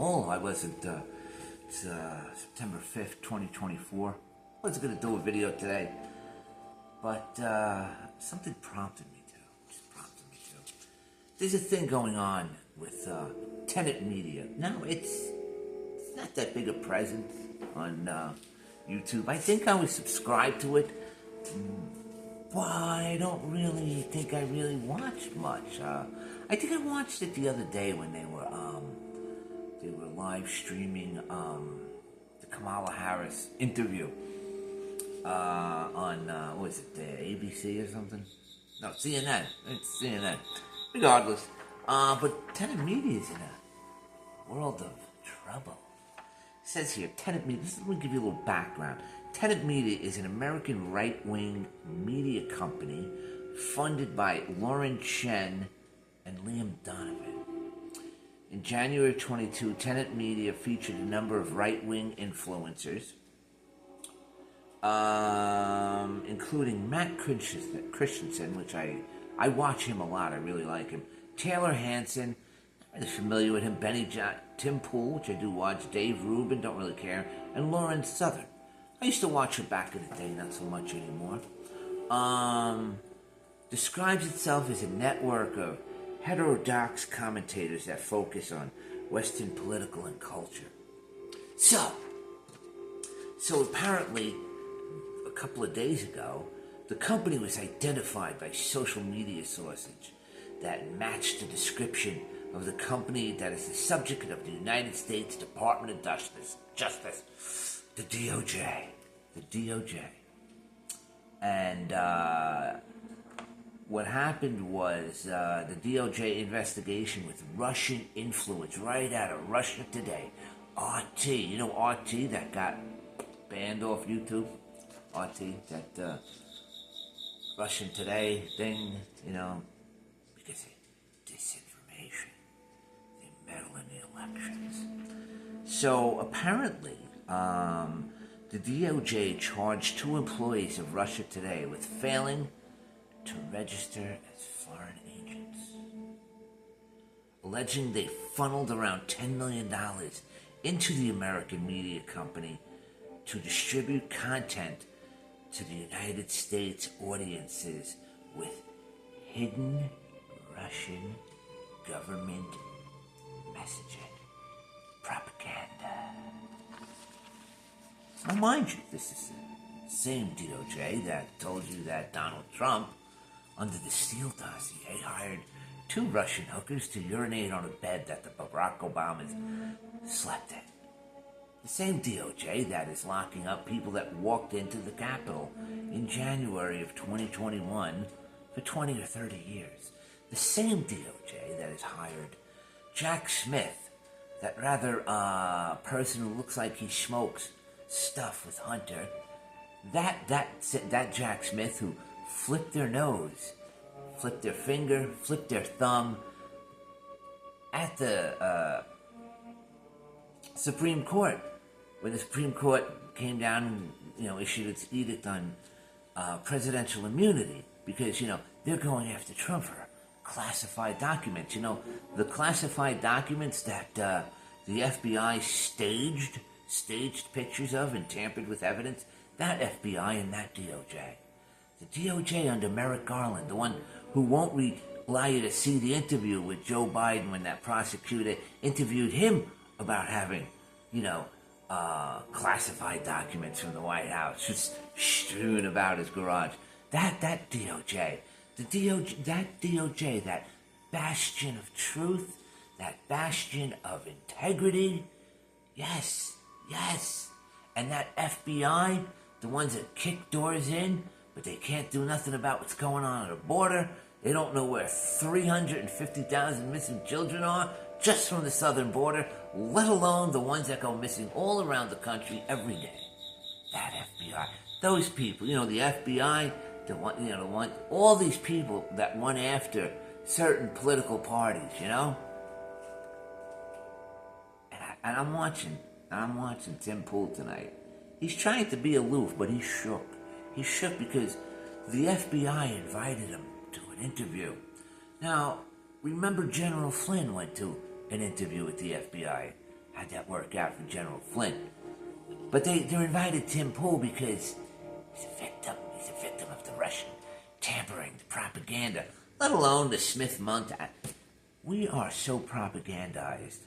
old I wasn't. It's September 5th, 2024. I was going to do a video today, but something prompted me to. There's a thing going on with Tenet Media. Now, it's not that big a presence on YouTube. I think I was subscribed to it, but I don't really think I really watched much. I think I watched it the other day when they were live streaming the Kamala Harris interview on what was it, the ABC or something? No, CNN. It's CNN. Regardless, but Tenet Media is in a world of trouble. It says here, Tenet Media. Let me give you a little background. Tenet Media is an American right-wing media company funded by Lauren Chen and Liam Donovan. In January 22, Tenet Media featured a number of right-wing influencers, including Matt Christensen, which I watch him a lot. I really like him. Taylor Hanson, I'm really familiar with him. Tim Pool, which I do watch. Dave Rubin, don't really care. And Lauren Southern. I used to watch her back in the day, not so much anymore. Describes itself as a network of heterodox commentators that focus on Western political and culture. So apparently, a couple of days ago, the company was identified by social media sources that matched the description of the company that is the subject of the United States Department of Justice, the DOJ. The DOJ. And what happened was the DOJ investigation with Russian influence right out of Russia Today. RT, you know RT that got banned off YouTube? RT, that Russian Today thing, you know, because of disinformation. They meddle in the elections. So apparently, the DOJ charged 2 employees of Russia Today with failing to register as foreign agents, alleging they funneled around $10 million into the American media company to distribute content to the United States audiences with hidden Russian government messaging, propaganda. Now, mind you, this is the same DOJ that told you that Donald Trump, under the Steele dossier, hired 2 Russian hookers to urinate on a bed that the Barack Obamas slept in. The same DOJ that is locking up people that walked into the Capitol in January of 2021 for 20 or 30 years. The same DOJ that has hired Jack Smith, that rather person who looks like he smokes stuff with Hunter, that Jack Smith who flipped their nose, flipped their finger, flipped their thumb at the Supreme Court, when the Supreme Court came down and issued its edict on presidential immunity, because they're going after Trump for classified documents. The classified documents that the FBI staged pictures of and tampered with evidence. That FBI and that DOJ. The DOJ under Merrick Garland, the one who won't allow you to see the interview with Joe Biden when that prosecutor interviewed him about having, classified documents from the White House just strewn about his garage. That DOJ. That DOJ, that bastion of truth, that bastion of integrity. Yes. And that FBI, the ones that kick doors in, but they can't do nothing about what's going on at the border. They don't know where 350,000 missing children are just from the southern border, let alone the ones that go missing all around the country every day. That FBI. Those people, the FBI, all these people that went after certain political parties, And I'm watching Tim Pool tonight. He's trying to be aloof, but he's shook. He's shook because the FBI invited him to an interview. Now, remember General Flynn went to an interview with the FBI how'd that work out for General Flynn? But they're invited Tim Pool because he's a victim. He's a victim of the Russian tampering, the propaganda, let alone the Smith-Mundt. We are so propagandized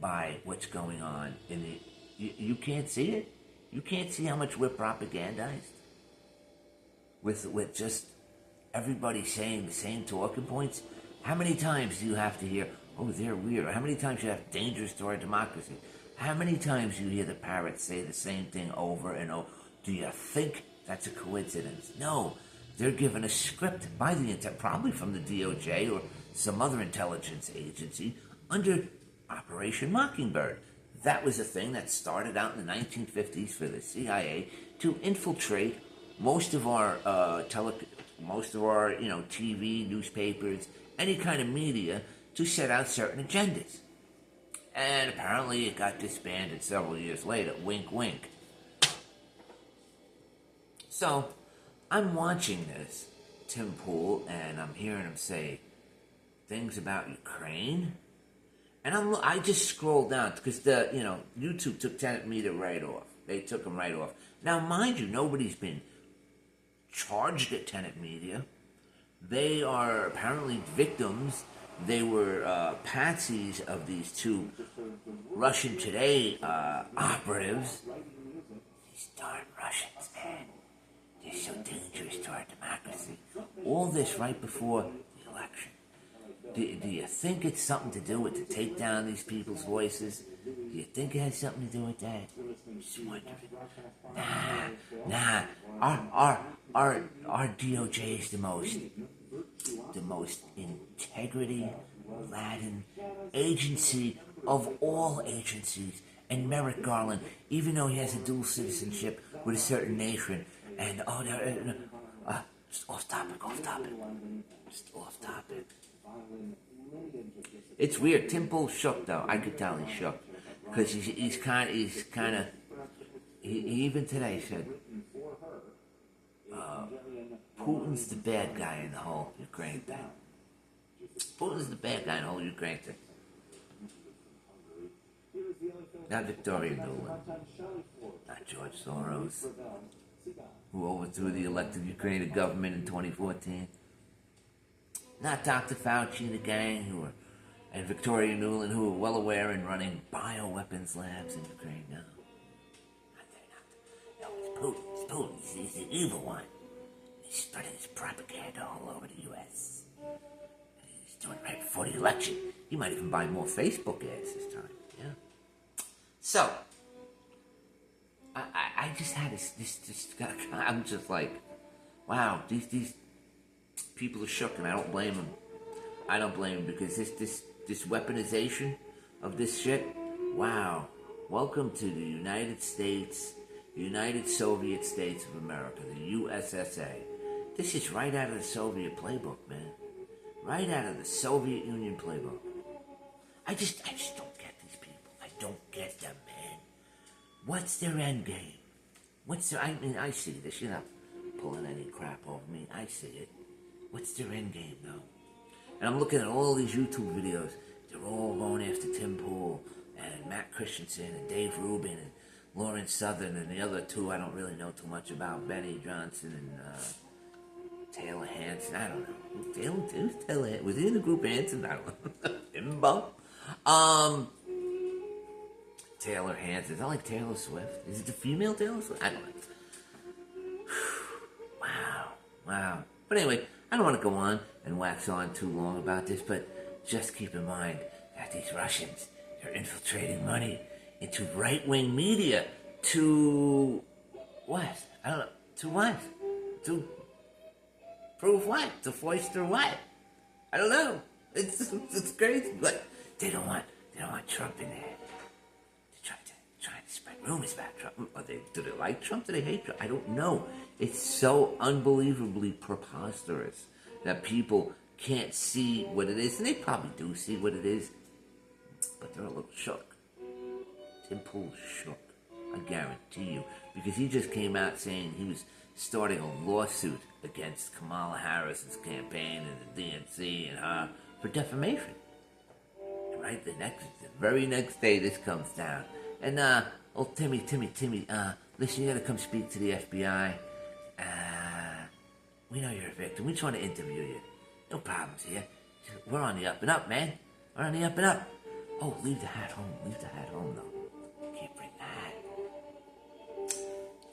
by what's going on in the... You can't see it? You can't see how much we're propagandized? With just everybody saying the same talking points? How many times do you have to hear, oh, they're weird? How many times you have dangerous to our democracy? How many times you hear the parrots say the same thing over and over? Do you think that's a coincidence? No. They're given a script by probably from the DOJ or some other intelligence agency under Operation Mockingbird. That was a thing that started out in the 1950s for the CIA to infiltrate most of our TV, newspapers, any kind of media to set out certain agendas. And apparently it got disbanded several years later. Wink, wink. So, I'm watching this, Tim Pool, and I'm hearing him say things about Ukraine. And I just scrolled down because YouTube took Tenet Media right off. They took them right off. Now, mind you, nobody's been charged at Tenet Media. They are apparently victims. They were patsies of these two Russian Today operatives. These darn Russians, man. They're so dangerous to our democracy. All this right before the election. Do you think it's something to do with to take down these people's voices? Do you think it has something to do with that? Just wondering. Nah. Our DOJ is the most integrity-laden agency of all agencies. And Merrick Garland, even though he has a dual citizenship with a certain nation, and just off topic. It's weird. Tim Pool's shook though. I could tell he's shook because he's kind of. He even today said, Putin's the bad guy in the whole Ukraine thing. Putin's the bad guy in the whole Ukraine thing. Not Victoria Nuland, not George Soros, who overthrew the elected Ukrainian government in 2014. Not Dr. Fauci and the gang, and Victoria Nuland, who are well aware in running bioweapons labs in Ukraine. No, it's Putin. He's the evil one. He's spreading his propaganda all over the U.S. He's doing it right before the election. He might even buy more Facebook ads this time. Yeah. So, I just had this I'm just like, wow, these people are shook, and I don't blame them. I don't blame them because this weaponization of this shit, wow. Welcome to the United States, United Soviet States of America, the USSA. This is right out of the Soviet playbook, man. Right out of the Soviet Union playbook. I just don't get these people. I don't get them, man. What's their end game? I see this. You're not pulling any crap over me. I see it. What's their end game, though? And I'm looking at all these YouTube videos. They're all going after Tim Pool and Matt Christensen and Dave Rubin and Lauren Southern and the other two I don't really know too much about, Benny Johnson and Taylor Hanson. I don't know. Who's Taylor Hanson? Was he in the group Hanson? I don't know. Taylor Hanson. Is that like Taylor Swift? Is it the female Taylor Swift? I don't know. Wow. But anyway, I don't want to go on and wax on too long about this, but just keep in mind that these Russians, they're infiltrating money into right-wing media to what? I don't know. To what? To prove what? To foster what? I don't know. It's crazy, but they don't want Trump in there. They're trying to spread rumors about Trump. Do they like Trump? Do they hate Trump? I don't know. It's so unbelievably preposterous that people can't see what it is, and they probably do see what it is, but they're a little shook. Tim Pool's shook, I guarantee you, because he just came out saying he was starting a lawsuit against Kamala Harris's campaign and the DNC and her for defamation. Right? The Very next day, this comes down. And, Timmy, listen, you gotta come speak to the FBI. We know you're a victim. We just want to interview you. No problems here. We're on the up and up, man. We're on the up and up. Oh, leave the hat home. Leave the hat home, though. Can't bring the hat.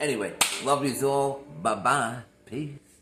Anyway, love yous all. Bye-bye. Peace.